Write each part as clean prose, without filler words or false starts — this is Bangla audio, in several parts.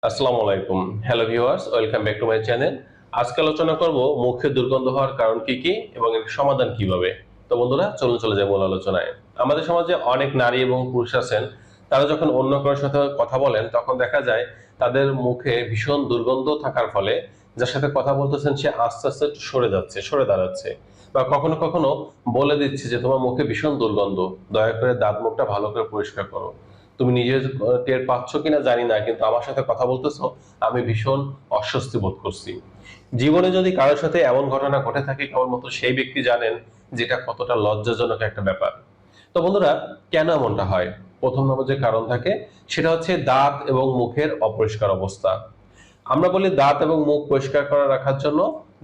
আসসালামু আলাইকুম। Hello viewers, welcome back to my channel. আজকে আলোচনা করব মুখে দুর্গন্ধ হওয়ার কারণ কি কি এবং এর সমাধান কিভাবে। তো বন্ধুরা, চলুন চলে যাই মূল আলোচনায়। আমাদের সমাজে অনেক নারী এবং পুরুষ আছেন, তারা যখন অন্য কারোর সাথে কথা বলেন তখন দেখা যায় তাদের মুখে ভীষণ দুর্গন্ধ থাকার ফলে যার সাথে কথা বলতেছেন সে আস্তে আস্তে একটু সরে যাচ্ছে, সরে দাঁড়াচ্ছে, বা কখনো কখনো বলে দিচ্ছে যে তোমার মুখে ভীষণ দুর্গন্ধ, দয়া করে দাঁত মুখটা ভালো করে পরিষ্কার করো। তুমি নিজে টের পাচ্ছ কিনা জানি না, কিন্তু আমার সাথে কথা বলতেছো, আমি ভীষণ অস্বস্তি বোধ করছি। জীবনে যদি কারোর সাথে এমন ঘটনা ঘটে থাকে, কেবলমাত্র সেই ব্যক্তি জানেন যেটা কতটা লজ্জাজনক একটা ব্যাপার। তো বন্ধুরা, কেন এমনটা হয়? প্রথম নম্বর যে কারণ থাকে সেটা হচ্ছে দাঁত এবং মুখের অপরিষ্কার অবস্থা। আমরা বলি দাঁত এবং মুখ পরিষ্কার করে রাখার জন্য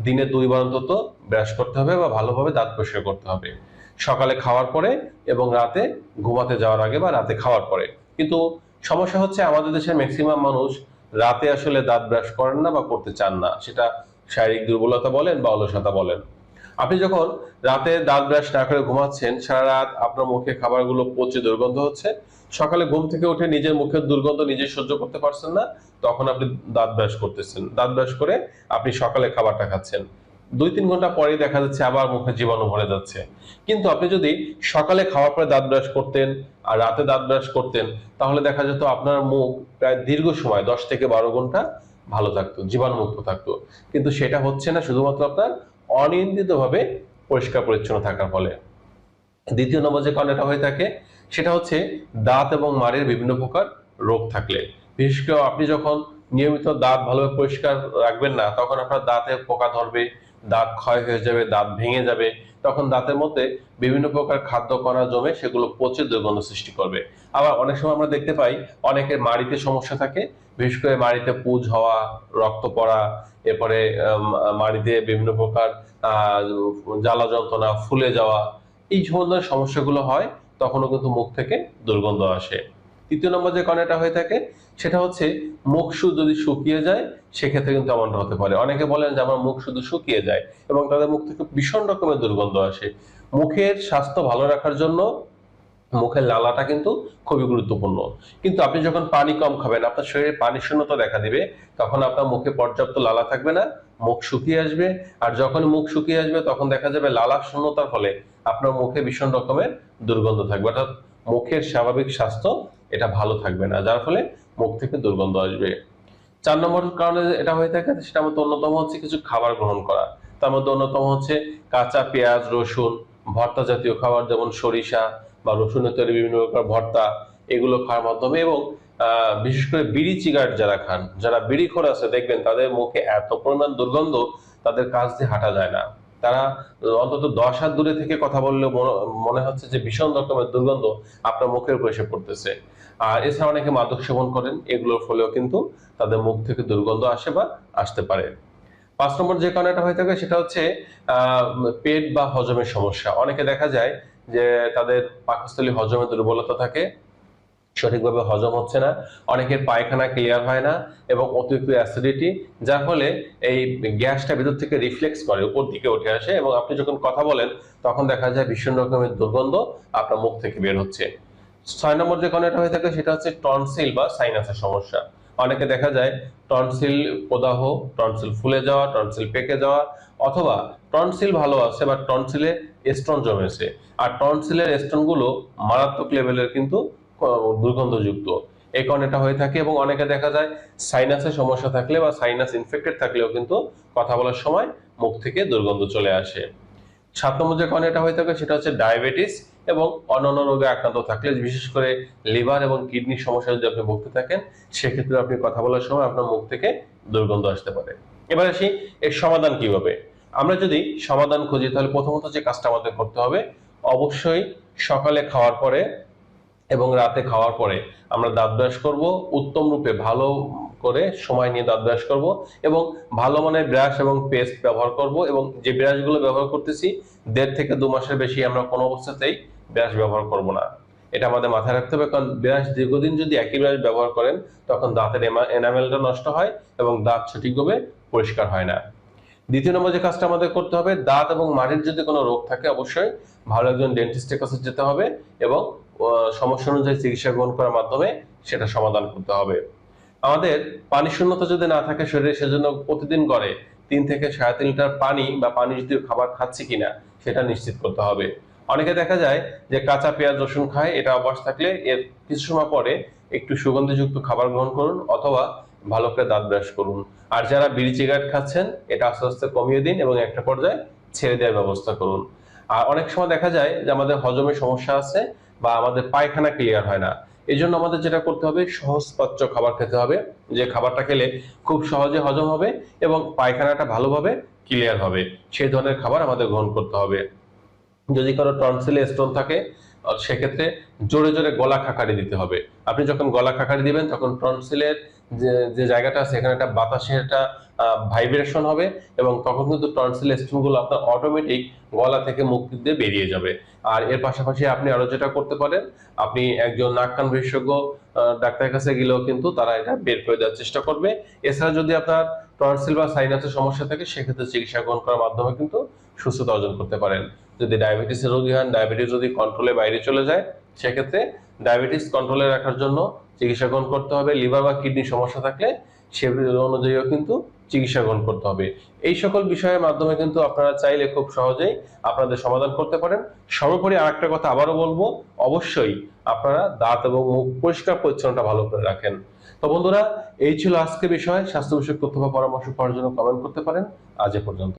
দিনে 2 বার অন্তত ব্রাশ করতে হবে বা ভালোভাবে দাঁত পরিষ্কার করতে হবে, সকালে খাওয়ার পরে এবং রাতে ঘুমাতে যাওয়ার আগে বা রাতে খাওয়ার পরে। কিন্তু সমস্যা হচ্ছে আমাদের দেশের ম্যাক্সিমাম মানুষ রাতে আসলে দাঁত ব্রাশ করেন না বা করতে চান না, সেটা শারীরিক দুর্বলতা বলেন বা অলসতা বলেন। আপনি যখন রাতে দাঁত ব্রাশ না করে ঘুমাচ্ছেন, সারা রাত আপনার মুখে খাবারগুলো পচে দুর্গন্ধ হচ্ছে, সকালে ঘুম থেকে উঠে নিজের মুখের দুর্গন্ধ নিজে সহ্য করতে পারছেন না, তখন আপনি দাঁত ব্রাশ করতেছেন, দাঁত ব্রাশ করে আপনি সকালে খাবারটা খাচ্ছেন, 2-3 ঘন্টা পরেই দেখা যাচ্ছে আবার মুখে জীবাণু ভরে যাচ্ছে। কিন্তু আপনি যদি সকালে খাওয়ার পরে দাঁত ব্রাশ করতেন আর রাতে দাঁত ব্রাশ করতেন, তাহলে দেখা যেত আপনার মুখ প্রায় দীর্ঘ সময় 10 থেকে 12 ঘন্টা ভালো থাকতো, জীবাণুমুক্ত থাকতো। কিন্তু সেটা হচ্ছে না, শুধুমাত্র আপনার অনিয়ন্ত্রিতভাবে পরিষ্কার পরিচ্ছন্ন থাকার ফলে। দ্বিতীয় নম্বর যে কারণটা হয়ে থাকে সেটা হচ্ছে দাঁত এবং মাড়ির বিভিন্ন প্রকার রোগ থাকলে। বিশেষ করে আপনি যখন নিয়মিত দাঁত ভালোভাবে পরিষ্কার রাখবেন না, তখন আপনার দাঁতে পোকা ধরবে, দাঁত ক্ষয় হয়ে যাবে, দাঁত ভেঙে যাবে। তখন দাঁতের মধ্যে বিভিন্ন প্রকার খাদ্য কণা জমে সেগুলো পচে দুর্গন্ধ সৃষ্টি করবে। আবার অনেক সময় আমরা দেখতে পাই অনেকের মাড়িতে সমস্যা থাকে, বিশেষ করে মাড়িতে পুঁজ হওয়া, রক্ত পড়া, এরপরে মাড়িতে বিভিন্ন প্রকার আহ জ্বালা যন্ত্রণা, ফুলে যাওয়া, এই ধরনের সমস্যাগুলো হয়, তখনও কিন্তু মুখ থেকে দুর্গন্ধ আসে। তৃতীয় নম্বর যে কারণটা হয়ে থাকে সেটা হচ্ছে মুখ যদি শুকিয়ে যায়, সেক্ষেত্রে কিন্তু এমনটা হতে পারে। অনেকে বলেন যে আমার মুখ শুধু শুকিয়ে যায় এবং তাদের মুখ থেকে ভীষণ রকমের দুর্গন্ধ আসে। মুখের স্বাস্থ্য ভালো রাখার জন্য মুখের লালাটা কিন্তু খুবই গুরুত্বপূর্ণ। কিন্তু আপনি যখন পানি কম খাবেন, আপনার শরীরে পানি শূন্যতা দেখা দিবে, তখন আপনার মুখে পর্যাপ্ত লালা থাকবে না, মুখ শুকিয়ে আসবে। আর যখন মুখ শুকিয়ে আসবে তখন দেখা যাবে লালা শূন্যতার ফলে আপনার মুখে ভীষণ রকমের দুর্গন্ধ থাকবে, অর্থাৎ মুখের স্বাভাবিক স্বাস্থ্য এটা ভালো থাকবে না, যার ফলে মুখ থেকে দুর্গন্ধ আসবে। 4 নম্বর কারণে এটা হয়ে থাকে সেটা মধ্যে অন্যতম হচ্ছে কিছু খাবার গ্রহণ করা। তার মধ্যে অন্যতম হচ্ছে কাঁচা পেঁয়াজ, রসুন, ভর্তা জাতীয় খাবার যেমন সরিষা বা রসুনের তৈরি বিভিন্ন প্রকার ভর্তা, এগুলো খাওয়ার মাধ্যমে। এবং বিশেষ করে বিড়ি সিগারেট যারা খান, যারা বিড়িখোর আছে, দেখবেন তাদের মুখে এত পরিমাণ দুর্গন্ধ, তাদের কাছ দিয়ে হাঁটা যায় না। তারা অন্তত 10 হাত দূরে থেকে কথা বললেও মনে হচ্ছে যে ভীষণ রকমের দুর্গন্ধ আপনার মুখের উপর এসে পড়তেছে। আর এছাড়া অনেকে মাদক সেবন করেন, এগুলোর ফলেও কিন্তু তাদের মুখ থেকে দুর্গন্ধ আসে বা আসতে পারে। 5 নম্বর যে কারণটা হয়ে থাকে সেটা হচ্ছে আহ পেট বা হজমের সমস্যা। অনেকে দেখা যায় যে তাদের পাকস্থলী হজমের দুর্বলতা থাকে, সঠিকভাবে হজম হচ্ছে না, অনেকের পায়খানা ক্লিয়ার হয় না এবং অতিরিক্ত অ্যাসিডিটি, যার ফলে এই গ্যাসটা ভিতর থেকে রিফ্লেক্স করে উপর দিকে উঠে আসে এবং আপনি যখন কথা বলেন তখন দেখা যায় ভীষণ রকমের দুর্গন্ধ আপনার মুখ থেকে বের হচ্ছে। 6 নম্বর যে কারণটা হয়ে থাকে সেটা হচ্ছে টনসিল বা সাইনাসের সমস্যা। অনেকে দেখা যায় টনসিল প্রদাহ, টনসিল ফুলে যাওয়া, টনসিল পেকে যাওয়া, অথবা টনসিল ভালো আছে বা টনসিলে স্টোন জমেছে, আর টনসিলের স্টোন গুলো মারাত্মক লেভেলের কিন্তু দুর্গন্ধযুক্ত। এই কারণে এটা হয়ে থাকে। এবং অনেকে দেখা যায় সাইনাসের সমস্যা থাকলে বা সাইনাস ইনফেক্টেড থাকলেও কিন্তু কথা বলার সময় মুখ থেকে দুর্গন্ধ চলে আসে। 7 নম্বর যে কারণে এটা হয়ে থাকে সেটা হচ্ছে ডায়াবেটিস এবং অন্যান্য রোগে আক্রান্ত থাকলে, বিশেষ করে লিভার এবং কিডনির সমস্যা যদি আপনি ভুগতে থাকেন, সেক্ষেত্রে আপনি কথা বলার সময় আপনার মুখ থেকে দুর্গন্ধ আসতে পারে। এবার আসি এর সমাধান কিভাবে। আমরা যদি সমাধান খুঁজি তাহলে প্রথমত যে কাজটা আমাদের করতে হবে, অবশ্যই সকালে খাওয়ার পরে এবং রাতে খাওয়ার পরে আমরা দাঁত ব্রাশ করব, উত্তম রূপে ভালো করে সময় নিয়ে দাঁত ব্রাশ করব এবং ভালো মানের ব্রাশ এবং পেস্ট ব্যবহার করব। এবং যে ব্রাশগুলো ব্যবহার করতেছি 1.5 থেকে 2 মাসের বেশি আমরা কোনো অবস্থাতেই ব্রাশ ব্যবহার করব না, এটা আমাদের মাথায় রাখতে হবে। কারণ ব্রাশ দীর্ঘদিন যদি একই ব্রাশ ব্যবহার করেন তখন দাঁতের এনামেলটা নষ্ট হয় এবং দাঁত সঠিকভাবে পরিষ্কার হয় না। দ্বিতীয় নম্বর যে কাজটা আমাদের করতে হবে, দাঁত এবং মাড়ির যদি কোনো রোগ থাকে অবশ্যই ভালো একজন ডেন্টিস্টের কাছে যেতে হবে এবং সমস্যা অনুযায়ী চিকিৎসা গ্রহণ করার মাধ্যমে সেটা সমাধান করতে হবে। আমাদের পানি শূন্যতা যদি না থাকে শরীরে, সেজন্য প্রতিদিন গড়ে 3 থেকে 3.5 লিটার পানি বা পানি জাতীয় খাবার খাচ্ছি কিনা সেটা নিশ্চিত করতে হবে। অনেকে দেখা যায় যে কাঁচা পেঁয়াজ রসুন খায়, এটা অভ্যাস থাকলে এর কিছু সময় পরে একটু সুগন্ধিযুক্ত খাবার গ্রহণ করুন অথবা ভালো করে দাঁত ব্রাশ করুন। আর যারা বিড়ি সিগারেট খাচ্ছেন এটা আস্তে আস্তে কমিয়ে দিন এবং একটা পর্যায়ে ছেড়ে দেওয়ার ব্যবস্থা করুন। আর অনেক সময় দেখা যায় যে আমাদের হজমের সমস্যা আছে বা আমাদের পায়খানা ক্লিয়ার হয় না, এই জন্য আমাদের যেটা করতে হবে সহজপাচ্য খাবার খেতে হবে, যে খাবারটা খেলে খুব সহজে হজম হবে এবং পায়খানাটা ভালোভাবে ক্লিয়ার হবে, সেই ধরনের খাবার আমাদের গ্রহণ করতে হবে। যদি কারো টনসিলে স্টোন থাকে সেক্ষেত্রে জোরে জোরে গলা খাকারি দিতে হবে। আপনি যখন গলা খাকারি দিবেন তখন টনসিলের যে যে জায়গাটা আছে এখানে একটা বাতাসের একটা ভাইব্রেশন হবে এবং তখন কিন্তু টনসিল স্টোন গুলো আপনার অটোমেটিক গলা থেকে মুখ দিয়ে বেরিয়ে যাবে। আর এর পাশাপাশি আপনি আরো যেটা করতে পারেন, আপনি একজন নাক কান বিশেষজ্ঞ ডাক্তারের কাছে গেলেও কিন্তু তারা এটা বের করে দেওয়ার চেষ্টা করবে। এছাড়া যদি আপনার টনসিল বা সাইনাসের সমস্যা থাকে সেক্ষেত্রে চিকিৎসা গ্রহণ করার মাধ্যমে কিন্তু সুস্থতা অর্জন করতে পারেন। যদি ডায়াবেটিসের রোগী হন, ডায়াবেটিস যদি কন্ট্রোলে বাইরে চলে যায় সেক্ষেত্রে ডায়াবেটিস কন্ট্রোলে রাখার জন্য চিকিৎসা গ্রহণ করতে হবে। লিভার বা কিডনির সমস্যা থাকলে সে অনুযায়ীও কিন্তু চিকিৎসা গ্রহণ করতে হবে। এই সকল বিষয়ের মাধ্যমে কিন্তু আপনারা চাইলে খুব সহজেই আপনাদের সমাধান করতে পারেন। সর্বোপরি আরেকটা কথা আবারও বলবো, অবশ্যই আপনারা দাঁত এবং মুখ পরিষ্কার পরিচ্ছন্নতা ভালো করে রাখেন। তো বন্ধুরা, এই ছিল আজকে বিষয়। স্বাস্থ্য বিষয়ক তথ্য বা পরামর্শ পাওয়ার জন্য কমেন্ট করতে পারেন। আজ এ পর্যন্ত।